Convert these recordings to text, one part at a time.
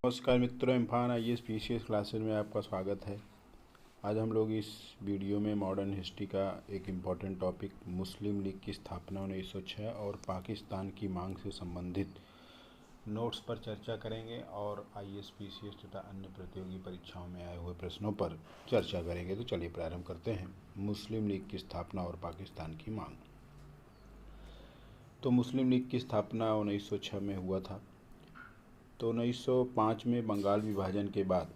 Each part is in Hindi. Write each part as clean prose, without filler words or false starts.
नमस्कार मित्रों, इम्फान IAS PCS क्लासेस में आपका स्वागत है। आज हम लोग इस वीडियो में मॉडर्न हिस्ट्री का एक इम्पॉर्टेंट टॉपिक मुस्लिम लीग की स्थापना 1906 और पाकिस्तान की मांग से संबंधित नोट्स पर चर्चा करेंगे और IAS PCS तथा अन्य प्रतियोगी परीक्षाओं में आए हुए प्रश्नों पर चर्चा करेंगे। तो चलिए प्रारंभ करते हैं। मुस्लिम लीग की स्थापना और पाकिस्तान की मांग। तो मुस्लिम लीग की स्थापना 1906 में हुआ था। तो 1905 में बंगाल विभाजन के बाद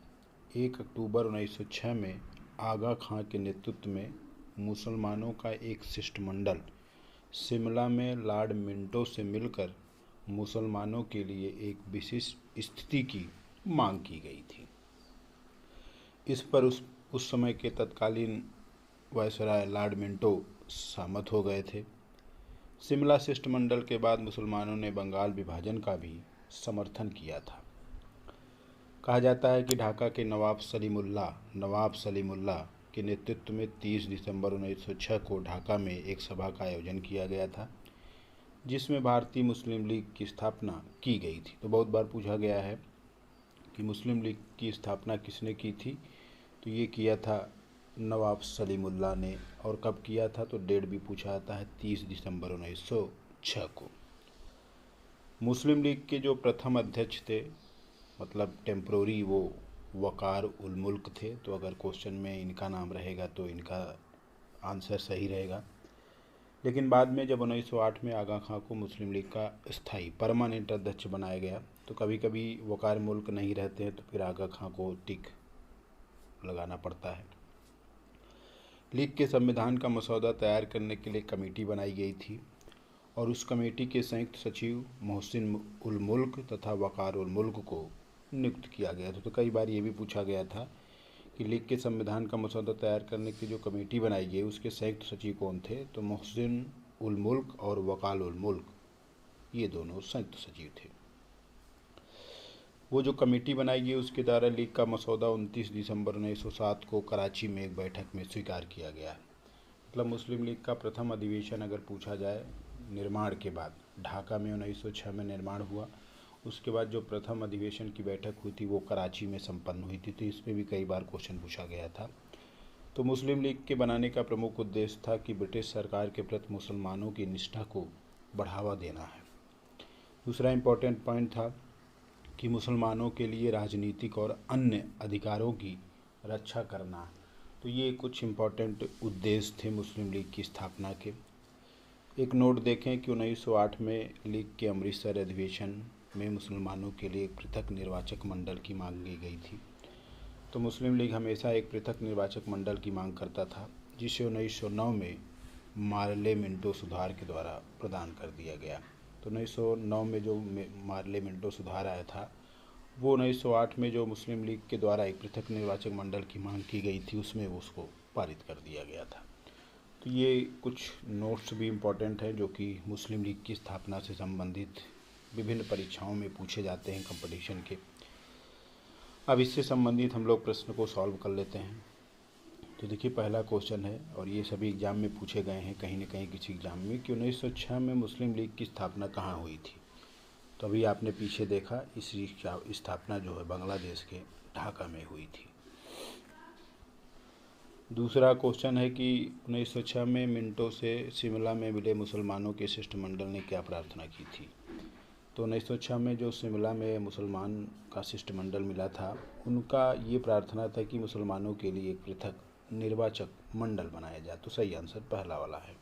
1 अक्टूबर 1906 में आगा खां के नेतृत्व में मुसलमानों का एक शिष्टमंडल शिमला में लॉर्ड मिंटो से मिलकर मुसलमानों के लिए एक विशिष्ट स्थिति की मांग की गई थी। इस पर उस समय के तत्कालीन वायसराय लॉर्ड मिंटो सहमत हो गए थे। शिमला शिष्टमंडल के बाद मुसलमानों ने बंगाल विभाजन का भी समर्थन किया था। कहा जाता है कि ढाका के नवाब सलीमुल्लाह के नेतृत्व में 30 दिसंबर 1906 को ढाका में एक सभा का आयोजन किया गया था, जिसमें भारतीय मुस्लिम लीग की स्थापना की गई थी। तो बहुत बार पूछा गया है कि मुस्लिम लीग की स्थापना किसने की थी। तो ये किया था नवाब सलीमुल्लाह ने। और कब किया था, तो डेट भी पूछा जाता है 30 दिसंबर 1906 को। मुस्लिम लीग के जो प्रथम अध्यक्ष थे, मतलब टेम्प्रोरी, वो वकार उल मुल्क थे। तो अगर क्वेश्चन में इनका नाम रहेगा तो इनका आंसर सही रहेगा। लेकिन बाद में जब 1908 में आगा खां को मुस्लिम लीग का स्थायी परमानेंट अध्यक्ष बनाया गया, तो कभी कभी वकार मुल्क नहीं रहते हैं तो फिर आगा खां को टिक लगाना पड़ता है। लीग के संविधान का मसौदा तैयार करने के लिए कमेटी बनाई गई थी और उस कमेटी के संयुक्त सचिव मोहसिन उल मुल्क तथा वकार उल मुल्क को नियुक्त किया गया था। तो कई बार ये भी पूछा गया था कि लीग के संविधान का मसौदा तैयार करने की जो कमेटी बनाई गई उसके संयुक्त सचिव कौन थे। तो मोहसिन उल मुल्क और वकार उल मुल्क, ये दोनों संयुक्त सचिव थे। वो जो कमेटी बनाई गई उसके द्वारा लीग का मसौदा 29 दिसंबर 1907 को कराची में एक बैठक में स्वीकार किया गया। मतलब मुस्लिम लीग का प्रथम अधिवेशन अगर पूछा जाए निर्माण के बाद, ढाका में 1906 में निर्माण हुआ, उसके बाद जो प्रथम अधिवेशन की बैठक हुई थी वो कराची में संपन्न हुई थी। तो इसमें भी कई बार क्वेश्चन पूछा गया था। तो मुस्लिम लीग के बनाने का प्रमुख उद्देश्य था कि ब्रिटिश सरकार के प्रति मुसलमानों की निष्ठा को बढ़ावा देना है। दूसरा इम्पोर्टेंट पॉइंट था कि मुसलमानों के लिए राजनीतिक और अन्य अधिकारों की रक्षा करना। तो ये कुछ इम्पोर्टेंट उद्देश्य थे मुस्लिम लीग की स्थापना के। एक नोट देखें कि 1908 में लीग के अमृतसर अधिवेशन में मुसलमानों के लिए एक पृथक निर्वाचक मंडल की मांग की गई थी। तो मुस्लिम लीग हमेशा एक पृथक निर्वाचक मंडल की मांग करता था, जिसे 1909 में मार्ले मिंटो सुधार के द्वारा प्रदान कर दिया गया। तो 1909 में जो मार्ले मिंटो सुधार आया था, वो 1908 में जो मुस्लिम लीग के द्वारा एक पृथक निर्वाचक मंडल की मांग की गई थी उसमें उसको पारित कर दिया गया था। तो ये कुछ नोट्स भी इम्पोर्टेंट हैं जो कि मुस्लिम लीग की स्थापना से संबंधित विभिन्न परीक्षाओं में पूछे जाते हैं कंपटीशन के। अब इससे संबंधित हम लोग प्रश्न को सॉल्व कर लेते हैं। तो देखिए पहला क्वेश्चन है, और ये सभी एग्जाम में पूछे गए हैं कहीं न कहीं किसी एग्जाम में, कि 1906 में मुस्लिम लीग की स्थापना कहाँ हुई थी। तो अभी आपने पीछे देखा, इस स्थापना जो है बांग्लादेश के ढाका में हुई थी। दूसरा क्वेश्चन है कि 1906 में मिंटो से शिमला में मिले मुसलमानों के शिष्टमंडल ने क्या प्रार्थना की थी। तो 1906 में जो शिमला में मुसलमान का शिष्टमंडल मिला था, उनका ये प्रार्थना था कि मुसलमानों के लिए एक पृथक निर्वाचक मंडल बनाया जाए। तो सही आंसर पहला वाला है।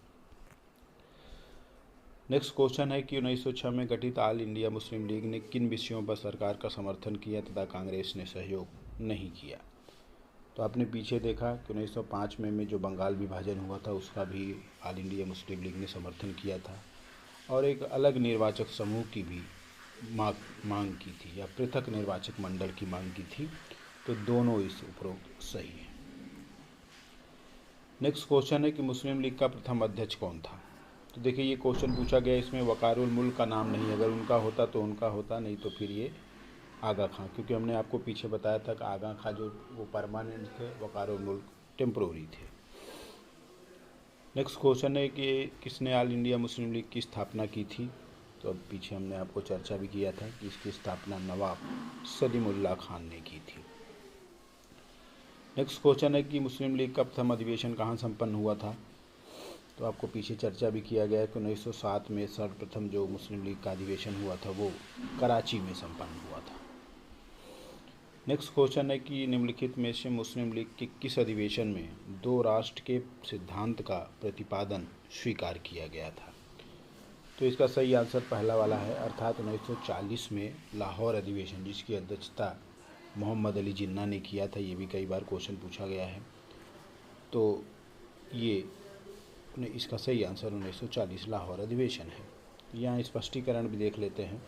नेक्स्ट क्वेश्चन है कि 1906 में गठित ऑल इंडिया मुस्लिम लीग ने किन विषयों पर सरकार का समर्थन किया तथा कांग्रेस ने सहयोग नहीं किया। तो आपने पीछे देखा कि 1905 में जो बंगाल विभाजन हुआ था उसका भी ऑल इंडिया मुस्लिम लीग ने समर्थन किया था, और एक अलग निर्वाचक समूह की भी मांग की थी, या पृथक निर्वाचक मंडल की मांग की थी। तो दोनों इस उपरोक्त सही है। नेक्स्ट क्वेश्चन है कि मुस्लिम लीग का प्रथम अध्यक्ष कौन था। तो देखिए ये क्वेश्चन पूछा गया, इसमें वकारुल मुल्क का नाम नहीं, अगर उनका होता तो उनका होता, नहीं तो फिर ये आगा खां, क्योंकि हमने आपको पीछे बताया था कि आगा खां जो वो परमानेंट थे, वकारुल मुल्क टेम्प्रोरी थे। नेक्स्ट क्वेश्चन है कि किसने ऑल इंडिया मुस्लिम लीग की स्थापना की थी। तो अब पीछे हमने आपको चर्चा भी किया था कि इसकी स्थापना नवाब सलीमुल्लाह खान ने की थी। नेक्स्ट क्वेश्चन है कि मुस्लिम लीग का प्रथम अधिवेशन कहाँ संपन्न हुआ था। तो आपको पीछे चर्चा भी किया गया है कि 1907 में सर्वप्रथम जो मुस्लिम लीग का अधिवेशन हुआ था वो कराची में संपन्न हुआ था। नेक्स्ट क्वेश्चन है कि निम्नलिखित में से मुस्लिम लीग के किस अधिवेशन में दो राष्ट्र के सिद्धांत का प्रतिपादन स्वीकार किया गया था। तो इसका सही आंसर पहला वाला है, अर्थात 1940 में लाहौर अधिवेशन, जिसकी अध्यक्षता मोहम्मद अली जिन्ना ने किया था। ये भी कई बार क्वेश्चन पूछा गया है। तो ये इसका सही आंसर 1940 लाहौर अधिवेशन है। यहाँ स्पष्टीकरण भी देख लेते हैं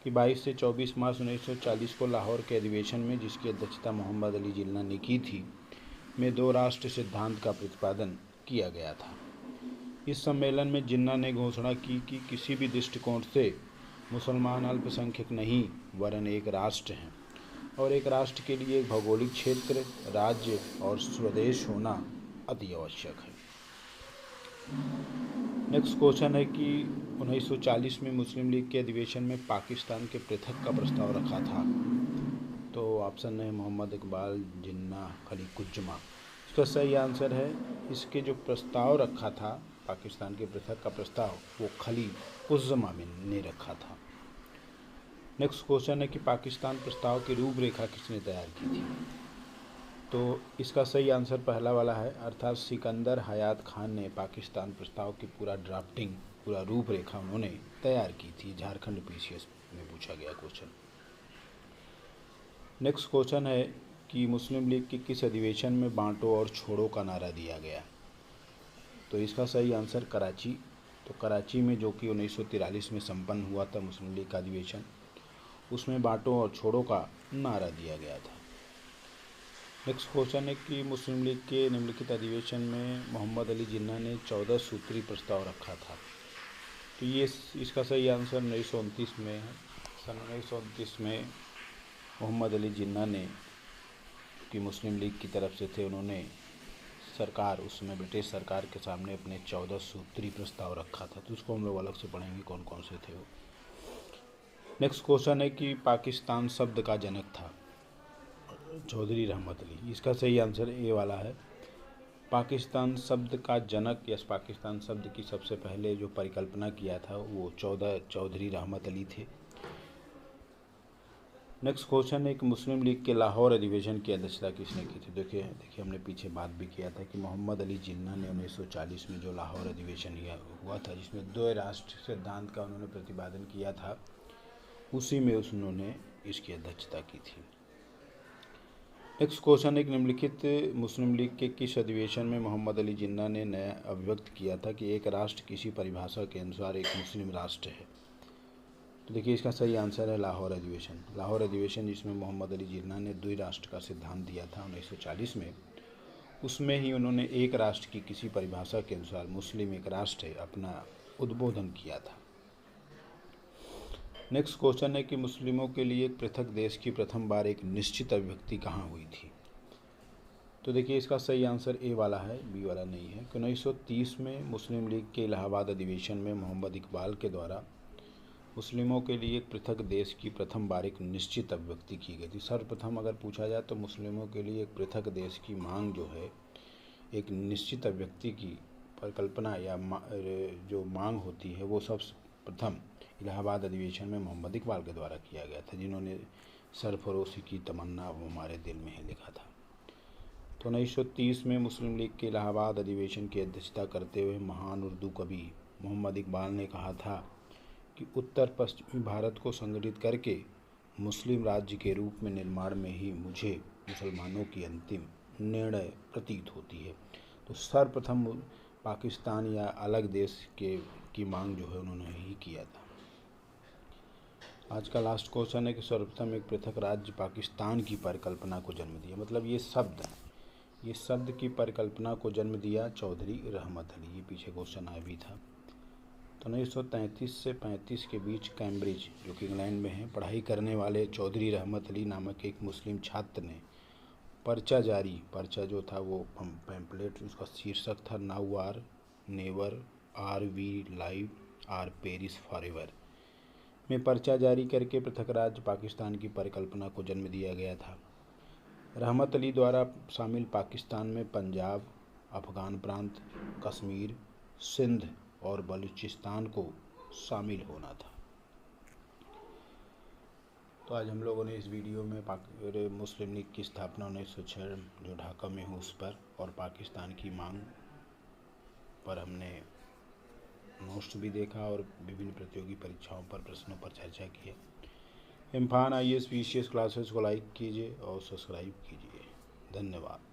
कि 22 से 24 मार्च 1940 को लाहौर के अधिवेशन में, जिसकी अध्यक्षता मोहम्मद अली जिन्ना ने की थी, में दो राष्ट्र सिद्धांत का प्रतिपादन किया गया था। इस सम्मेलन में जिन्ना ने घोषणा की कि किसी भी दृष्टिकोण से मुसलमान अल्पसंख्यक नहीं वरन एक राष्ट्र हैं और एक राष्ट्र के लिए एक भौगोलिक क्षेत्र, राज्य और स्वदेश होना अति आवश्यक है। नेक्स्ट क्वेश्चन है कि 1940 में मुस्लिम लीग के अधिवेशन में पाकिस्तान के पृथक का प्रस्ताव रखा था। तो ऑप्शन है मोहम्मद इकबाल, जिन्ना, खलीकुज्जमा। इसका सही आंसर है, इसके जो प्रस्ताव रखा था पाकिस्तान के पृथक का प्रस्ताव, वो खलीकुज्जमा ने रखा था। नेक्स्ट क्वेश्चन है कि पाकिस्तान प्रस्ताव की रूपरेखा किसने तैयार की थी। तो इसका सही आंसर पहला वाला है, अर्थात सिकंदर हयात खान ने पाकिस्तान प्रस्ताव की पूरा ड्राफ्टिंग, पूरा रूपरेखा उन्होंने तैयार की थी। झारखंड पीसीएस में पूछा गया क्वेश्चन। नेक्स्ट क्वेश्चन है कि मुस्लिम लीग के किस अधिवेशन में बांटो और छोड़ो का नारा दिया गया। तो इसका सही आंसर कराची। तो कराची में, जो कि 1943 में संपन्न हुआ था मुस्लिम लीग का अधिवेशन, उसमें बांटो और छोड़ो का नारा दिया गया था। नेक्स्ट क्वेश्चन है कि मुस्लिम लीग के निम्नलिखित अधिवेशन में मोहम्मद अली जिन्ना ने 14 सूत्री प्रस्ताव रखा था। तो ये इसका सही आंसर 1929 में है। सन 1929 में मोहम्मद अली जिन्ना ने, कि मुस्लिम लीग की तरफ से थे, उन्होंने सरकार, उसमें ब्रिटिश सरकार के सामने अपने 14 सूत्री प्रस्ताव रखा था। तो उसको हम लोग अलग से पढ़ेंगे कौन कौन से थे वो। नेक्स्ट क्वेश्चन है कि पाकिस्तान शब्द का जनक था चौधरी रहमत अली। इसका सही आंसर ए वाला है। पाकिस्तान शब्द का जनक या पाकिस्तान शब्द की सबसे पहले जो परिकल्पना किया था वो चौधरी रहमत अली थे। नेक्स्ट क्वेश्चन है कि मुस्लिम लीग के लाहौर अधिवेशन की अध्यक्षता किसने की थी। देखिए हमने पीछे बात भी किया था कि मोहम्मद अली जिन्ना ने 1940 में जो लाहौर अधिवेशन हुआ था, जिसमें दो राष्ट्र सिद्धांत का उन्होंने प्रतिपादन किया था, उसी में उन्होंने इसकी अध्यक्षता की थी। नेक्स्ट क्वेश्चन एक, निम्नलिखित मुस्लिम लीग के किस अधिवेशन में मोहम्मद अली जिन्ना ने नया अभिव्यक्त किया था कि एक राष्ट्र किसी परिभाषा के अनुसार एक मुस्लिम राष्ट्र है। तो देखिए इसका सही आंसर है लाहौर अधिवेशन। लाहौर अधिवेशन, जिसमें मोहम्मद अली जिन्ना ने द्विराष्ट्र का सिद्धांत दिया था 1940 में, उसमें ही उन्होंने एक राष्ट्र की किसी परिभाषा के अनुसार मुस्लिम एक राष्ट्र है अपना उद्बोधन किया था। नेक्स्ट क्वेश्चन है कि मुस्लिमों के लिए एक पृथक देश की प्रथम बार एक निश्चित अभिव्यक्ति कहाँ हुई थी। तो देखिए इसका सही आंसर ए वाला है, बी वाला नहीं है। 1930 में मुस्लिम लीग के इलाहाबाद अधिवेशन में मोहम्मद इकबाल के द्वारा मुस्लिमों के लिए एक पृथक देश की प्रथम बार एक निश्चित अभिव्यक्ति की गई थी। सर्वप्रथम अगर पूछा जाए तो मुस्लिमों के लिए एक पृथक देश की मांग जो है, एक निश्चित अभिव्यक्ति की परिकल्पना या जो मांग होती है, वो सबसे प्रथम इलाहाबाद अधिवेशन में मोहम्मद इकबाल के द्वारा किया गया था, जिन्होंने सरफरोशी की तमन्ना वो हमारे दिल में है लिखा था। तो 1930 में मुस्लिम लीग के इलाहाबाद अधिवेशन की अध्यक्षता करते हुए महान उर्दू कवि मोहम्मद इकबाल ने कहा था कि उत्तर पश्चिमी भारत को संगठित करके मुस्लिम राज्य के रूप में निर्माण में ही मुझे मुसलमानों की अंतिम निर्णय प्रतीत होती है। तो सर्वप्रथम पाकिस्तान या अलग देश की मांग जो है उन्होंने ही किया था। आज का लास्ट क्वेश्चन है कि सर्वप्रथम एक पृथक राज्य पाकिस्तान की परिकल्पना को जन्म दिया। मतलब ये शब्द की परिकल्पना को जन्म दिया चौधरी रहमत अली। ये पीछे क्वेश्चन आया भी था। तो 1933 से 35 के बीच कैम्ब्रिज, जो कि इंग्लैंड में है, पढ़ाई करने वाले चौधरी रहमत अली नामक एक मुस्लिम छात्र ने पर्चा जो था वो पैम्पलेट, उसका शीर्षक था now or never, are we live, are Paris forever. में पर्चा जारी करके पृथक राज्य पाकिस्तान की परिकल्पना को जन्म दिया गया था। रहमत अली द्वारा शामिल पाकिस्तान में पंजाब, अफ़गान प्रांत, कश्मीर, सिंध और बलूचिस्तान को शामिल होना था। तो आज हम लोगों ने इस वीडियो में मुस्लिम लीग की स्थापना 1906 जो ढाका में हुई उस पर और पाकिस्तान की मांग पर हमने नोट्स भी देखा और विभिन्न प्रतियोगी परीक्षाओं पर प्रश्नों पर चर्चा की है। इम्फान IAS PCS क्लासेस को लाइक कीजिए और सब्सक्राइब कीजिए। धन्यवाद।